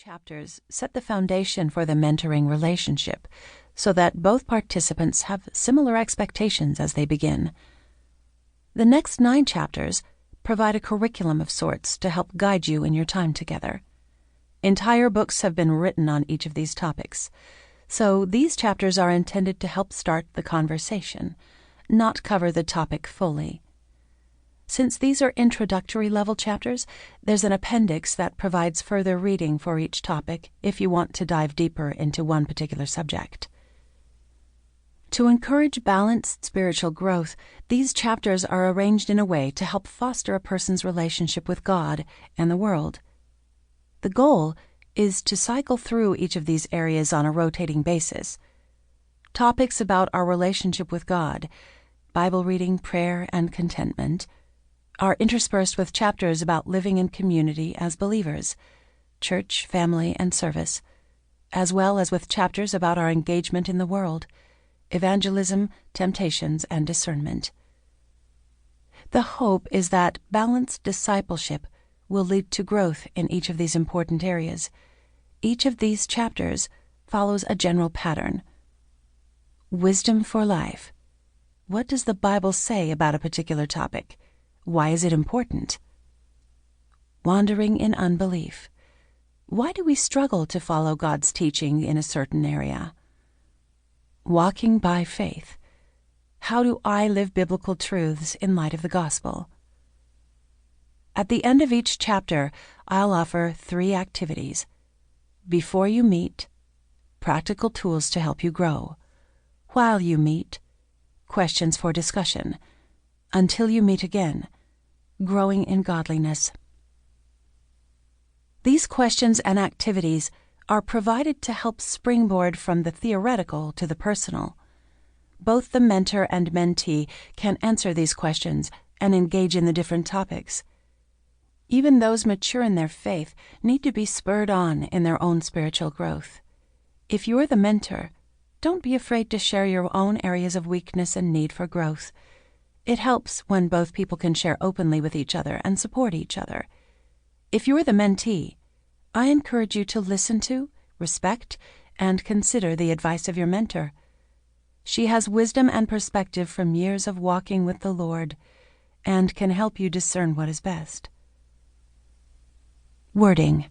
chapters set the foundation for the mentoring relationship so that both participants have similar expectations as they begin. The next 9 chapters provide a curriculum of sorts to help guide you in your time together. Entire books have been written on each of these topics, so these chapters are intended to help start the conversation, not cover the topic fully. Since these are introductory level chapters, there's an appendix that provides further reading for each topic if you want to dive deeper into one particular subject. To encourage balanced spiritual growth, these chapters are arranged in a way to help foster a person's relationship with God and the world. The goal is to cycle through each of these areas on a rotating basis. Topics about our relationship with God, Bible reading, prayer, and contentment, are interspersed with chapters about living in community as believers, church, family, and service, as well as with chapters about our engagement in the world, evangelism, temptations, and discernment. The hope is that balanced discipleship will lead to growth in each of these important areas. Each of these chapters follows a general pattern. Wisdom for life. What does the Bible say about a particular topic? Why is it important? Wandering in unbelief. Why do we struggle to follow God's teaching in a certain area? Walking by faith. How do I live biblical truths in light of the gospel? At the end of each chapter, I'll offer 3 activities. Before you meet, practical tools to help you grow. While you meet, questions for discussion. Until you meet again, growing in godliness. These questions and activities are provided to help springboard from the theoretical to the personal. Both the mentor and mentee can answer these questions and engage in the different topics. Even those mature in their faith need to be spurred on in their own spiritual growth. If you're the mentor, don't be afraid to share your own areas of weakness and need for growth. It helps when both people can share openly with each other and support each other. If you're the mentee, I encourage you to listen to, respect, and consider the advice of your mentor. She has wisdom and perspective from years of walking with the Lord and can help you discern what is best. Wording.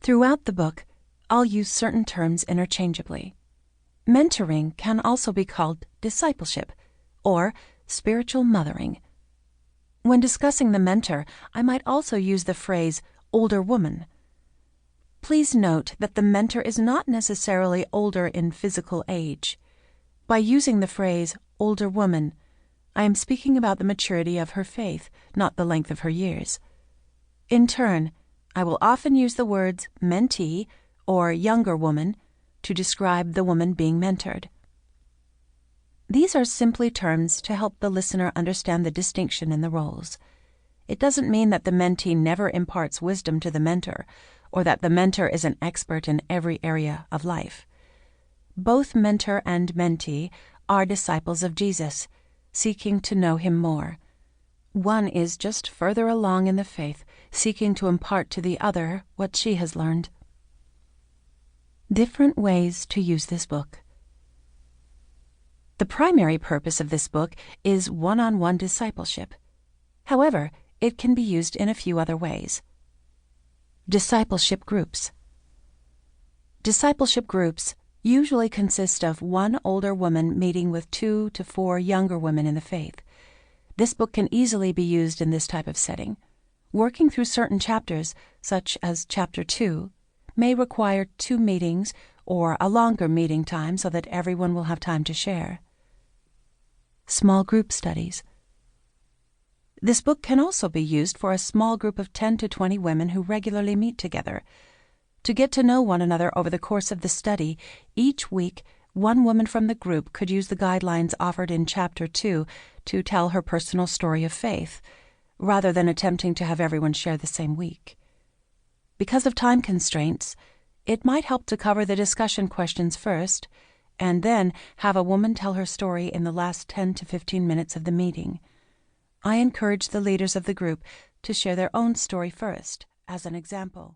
Throughout the book, I'll use certain terms interchangeably. Mentoring can also be called discipleship, or spiritual mothering. When discussing the mentor, I might also use the phrase older woman. Please note that the mentor is not necessarily older in physical age. By using the phrase older woman, I am speaking about the maturity of her faith, not the length of her years. In turn, I will often use the words mentee or younger woman to describe the woman being mentored. These are simply terms to help the listener understand the distinction in the roles. It doesn't mean that the mentee never imparts wisdom to the mentor, or that the mentor is an expert in every area of life. Both mentor and mentee are disciples of Jesus, seeking to know him more. One is just further along in the faith, seeking to impart to the other what she has learned. Different ways to use this book. The primary purpose of this book is one-on-one discipleship. However, it can be used in a few other ways. Discipleship groups. Discipleship groups usually consist of one older woman meeting with 2 to 4 younger women in the faith. This book can easily be used in this type of setting. Working through certain chapters, such as Chapter 2, may require 2 meetings or a longer meeting time so that everyone will have time to share. Small group studies. This book can also be used for a small group of 10 to 20 women who regularly meet together. To get to know one another over the course of the study, each week, one woman from the group could use the guidelines offered in Chapter 2 to tell her personal story of faith, rather than attempting to have everyone share the same week. Because of time constraints, it might help to cover the discussion questions first, and then have a woman tell her story in the last 10 to 15 minutes of the meeting. I encourage the leaders of the group to share their own story first, as an example.